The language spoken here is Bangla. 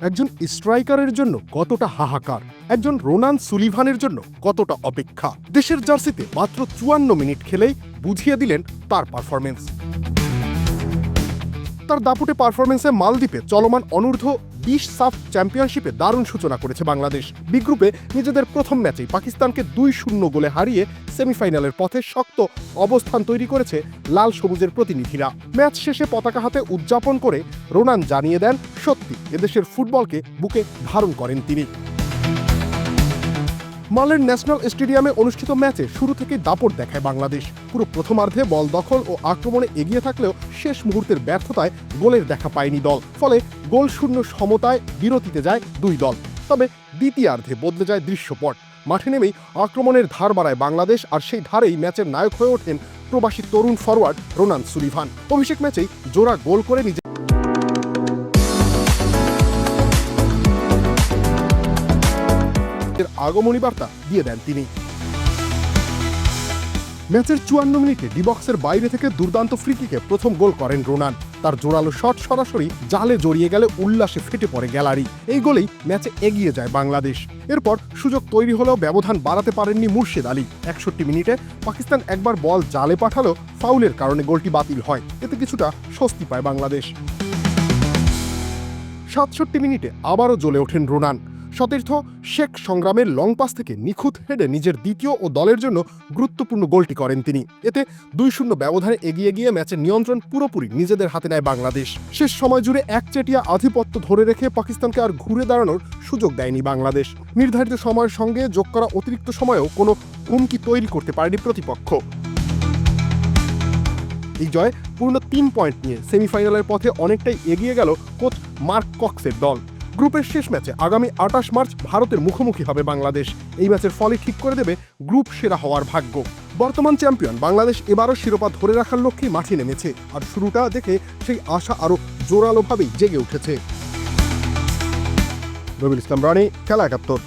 একজন স্ট্রাইকারের জন্য কতটা হাহাকার, একজন রোনান সুলিভানের জন্য কতটা অপেক্ষা। দেশের জার্সিতে মাত্র 54 মিনিট খেলেই বুঝিয়ে দিলেন তার পারফরমেন্স। তার দাপুটে পারফরমেন্সে মালদ্বীপে চলমান অনূর্ধ্ব 20 সাফ চ্যাম্পিয়নশিপে দারুণ সূচনা করেছে বাংলাদেশ। বি গ্রুপে নিজেদের প্রথম ম্যাচেই পাকিস্তানকে 2-0 গোলে হারিয়ে সেমিফাইনালের পথে শক্ত অবস্থান তৈরি করেছে লাল সবুজের প্রতিনিধিরা। ম্যাচ শেষে পতাকা হাতে উদযাপন করে রোনান জানিয়ে দেন, সত্যি এদেশের ফুটবলকে বুকে ধারণ করেন তিনি। মালের ন্যাশনাল স্টেডিয়ামে অনুষ্ঠিত ম্যাচে শুরু থেকেই দাপট দেখায় বাংলাদেশ। পুরো প্রথমার্ধে বল দখল ও আক্রমণে এগিয়ে থাকলেও শেষ মুহূর্তের ব্যর্থতায় গোলের দেখা পায়নি দল। ফলে গোলশূন্য সমতায় বিরতিতে যায় দুই দল। তবে দ্বিতীয়ার্ধে বদলে যায় দৃশ্যপট। মাঠে নেমেই আক্রমণের ধার বাড়ায় বাংলাদেশ, আর সেই ধারেই ম্যাচের নায়ক হয়ে ওঠেন প্রবাসী তরুণ ফরওয়ার্ড রোনান সুলিভান। অভিষেক ম্যাচেই জোড়া গোল করে নিজে আগমনী বার্তা দিয়ে দেন তিনি। ম্যাচের 54 মিনিটে ডি বক্সের বাইরে থেকে দুর্দান্ত ফ্রি কিকে প্রথম গোল করেন রোনান। তার জোরালো শট সরাসরি জালে জড়িয়ে গেলে উল্লাসে ফেটে পড়ে গ্যালারি। এই গোলেই ম্যাচে এগিয়ে যায় বাংলাদেশ। এরপর সুযোগ তৈরি হলেও ব্যবধান বাড়াতে পারেননি মুর্শিদ আলী। 61 মিনিটে পাকিস্তান একবার বল জালে পাঠালেও ফাউলের কারণে গোলটি বাতিল হয়। এতে কিছুটা স্বস্তি পায় বাংলাদেশ। 67 মিনিটে আবারও জ্বলে ওঠেন রোনান। সতীর্থ শেখ সংগ্রামের লং পাস থেকে নিখুঁত হেডে নিজের দ্বিতীয় ও দলের জন্য গুরুত্বপূর্ণ গোলটি করেন তিনি। এতে 2-0 ব্যবধানে এগিয়ে গিয়ে ম্যাচের নিয়ন্ত্রণ পুরোপুরি নিজেদের হাতে নেয় বাংলাদেশ। শেষ সময় জুড়ে একচেটিয়া আধিপত্য ধরে রেখে পাকিস্তানকে আর ঘুরে দাঁড়ানোর সুযোগ দেয়নি বাংলাদেশ। নির্ধারিত সময়ের সঙ্গে যোগ করা অতিরিক্ত সময়েও কোনো হুমকি তৈরি করতে পারেনি প্রতিপক্ষ। এই জয় পূর্ণ 3 পয়েন্ট নিয়ে সেমিফাইনালের পথে অনেকটাই এগিয়ে গেল কোচ মার্ক কক্সের দল। গ্রুপের শেষ ম্যাচে আগামী 28 মার্চ ভারতের মুখোমুখি হবে বাংলাদেশ। এই ম্যাচের ফলে ঠিক করে দেবে গ্রুপ সেরা হওয়ার ভাগ্য। বর্তমান চ্যাম্পিয়ন বাংলাদেশ এবারও শিরোপা ধরে রাখার লক্ষ্যে মাঠে নেমেছে, আর শুরুটা দেখে সেই আশা আরও জোরালোভাবেই জেগে উঠেছে। রবিউল ইসলাম রানী, খেলা 71।